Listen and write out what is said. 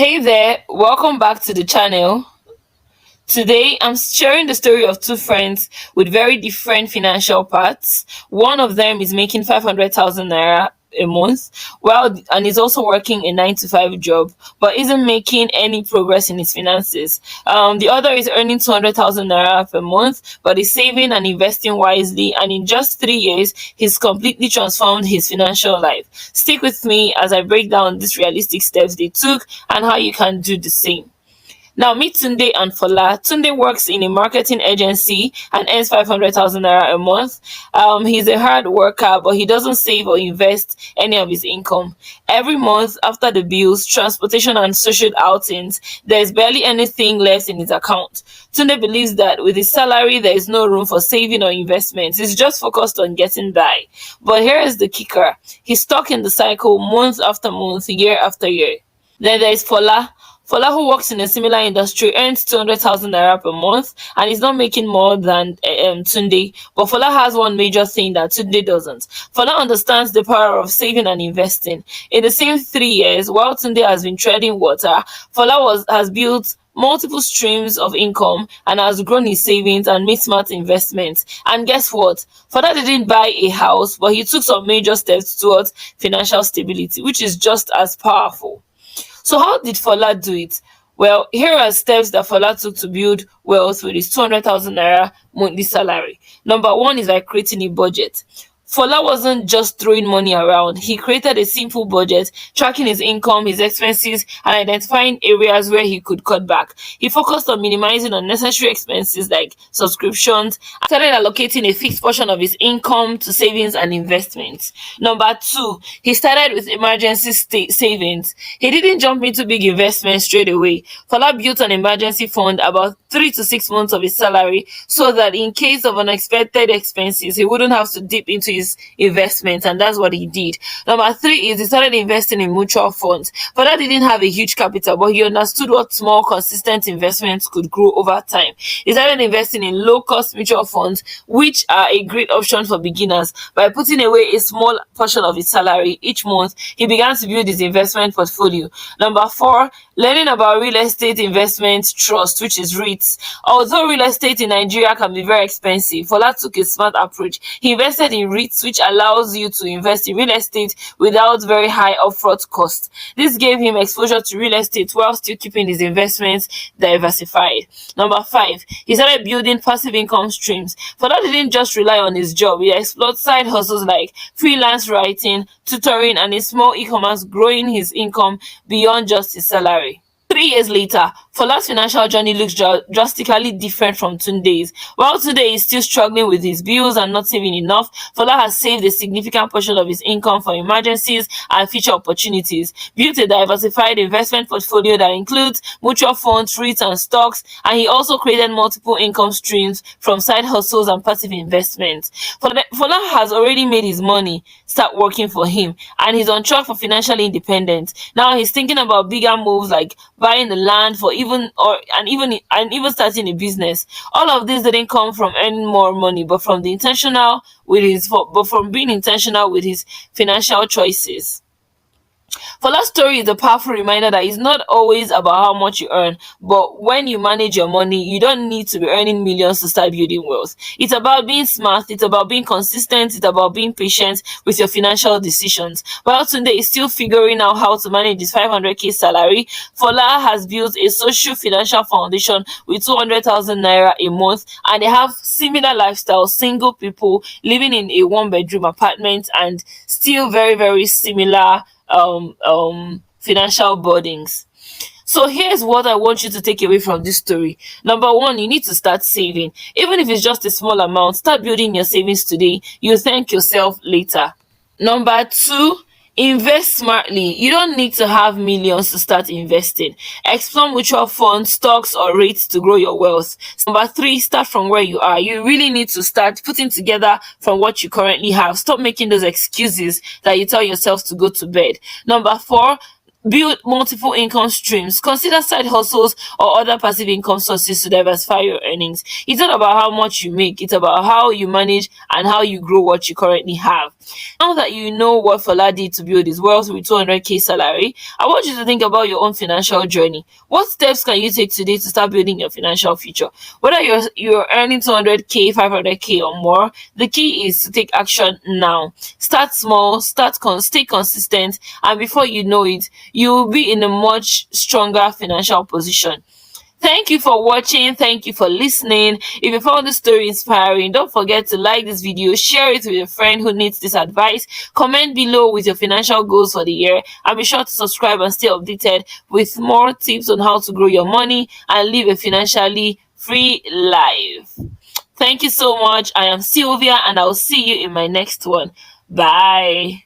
Hey there, welcome back to the channel. Today I'm sharing the story of two friends with very different financial paths. One of them is making 500,000 naira a month, well, and is also working a 9 to 5 job, but isn't making any progress in his finances. The other is earning 200,000 naira per month, but is saving and investing wisely, and in just 3 years, he's completely transformed his financial life. Stick with me as I break down these realistic steps they took and how you can do the same. Now meet Tunde and Fola. Tunde works in a marketing agency and earns 500,000 naira a month. He's a hard worker, but he doesn't save or invest any of his income. Every month, after the bills, transportation, and social outings, there's barely anything left in his account. Tunde believes that with his salary, there is no room for saving or investments. He's just focused on getting by. But here is the kicker: he's stuck in the cycle month after month, year after year. Then there is Fola. Fola, who works in a similar industry, earns 200,000 naira per month and is not making more than Tunde. But Fola has one major thing that Tunde doesn't. Fola understands the power of saving and investing. In the same 3 years, while Tunde has been treading water, has built multiple streams of income and has grown his savings and made smart investments. And guess what? Fola didn't buy a house, but he took some major steps towards financial stability, which is just as powerful. So how did Fola do it? Well, here are steps that Fola took to build wealth with his 200,000 naira monthly salary. Number one is by creating a budget. Fola wasn't just throwing money around. He created a simple budget, tracking his income, his expenses, and identifying areas where he could cut back. He focused on minimizing unnecessary expenses like subscriptions, and started allocating a fixed portion of his income to savings and investments. Number two, he started with emergency savings. He didn't jump into big investments straight away. Fola built an emergency fund about 3 to 6 months of his salary so that in case of unexpected expenses, he wouldn't have to dip into his investments, and that's what he did. Number three is he started investing in mutual funds. Father didn't have a huge capital, but he understood what small, consistent investments could grow over time. He started investing in low-cost mutual funds, which are a great option for beginners. By putting away a small portion of his salary each month, he began to build his investment portfolio. Number four, learning about real estate investment trust, which is REITs. Although real estate in Nigeria can be very expensive, Fola took a smart approach. He invested in REITs, which allows you to invest in real estate without very high upfront costs. This gave him exposure to real estate while still keeping his investments diversified. Number five, he started building passive income streams. Fola didn't just rely on his job. He explored side hustles like freelance writing, tutoring, and a small e-commerce, growing his income beyond just his salary. 3 years later, Fola's financial journey looks drastically different from Tunde's. While Tunde is still struggling with his bills and not saving enough, Fola has saved a significant portion of his income for emergencies and future opportunities, built a diversified investment portfolio that includes mutual funds, REITs, and stocks, and he also created multiple income streams from side hustles and passive investments. Fola has already made his money start working for him, and he's on track for financial independence. Now he's thinking about bigger moves like buying the land for even starting a business. All of this didn't come from earning more money, but from being intentional with his financial choices. Fola's story is a powerful reminder that it's not always about how much you earn, but when you manage your money, you don't need to be earning millions to start building wealth. It's about being smart, it's about being consistent, it's about being patient with your financial decisions. While Tunde is still figuring out how to manage his 500k salary, Fola has built a social financial foundation with 200,000 naira a month, and they have similar lifestyles, single people living in a one-bedroom apartment, and still very, very similar financial burdens. So here's what I want you to take away from this story. Number one, you need to start saving. Even if it's just a small amount, start building your savings today. You'll thank yourself later. Number two, invest smartly. You don't need to have millions to start investing. Explore mutual funds, stocks, or REITs to grow your wealth. Number three, start from where you are. You really need to start putting together from what you currently have. Stop making those excuses that you tell yourself to go to bed. Number four, Build multiple income streams. Consider side hustles or other passive income sources to diversify your earnings. It's not about how much you make, it's about how you manage and how you grow what you currently have. Now that you know what Fola did to build his wealth with 200k salary, I want you to think about your own financial journey. What steps can you take today to start building your financial future? Whether you're earning 200k, 500k or more, the key is to take action now. Start small, stay consistent, and before you know it, you'll be in a much stronger financial position. Thank you for watching. Thank you for listening. If you found this story inspiring, don't forget to like this video, share it with a friend who needs this advice, comment below with your financial goals for the year, and be sure to subscribe and stay updated with more tips on how to grow your money and live a financially free life. Thank you so much. I am Sylvia, and I'll see you in my next one. Bye.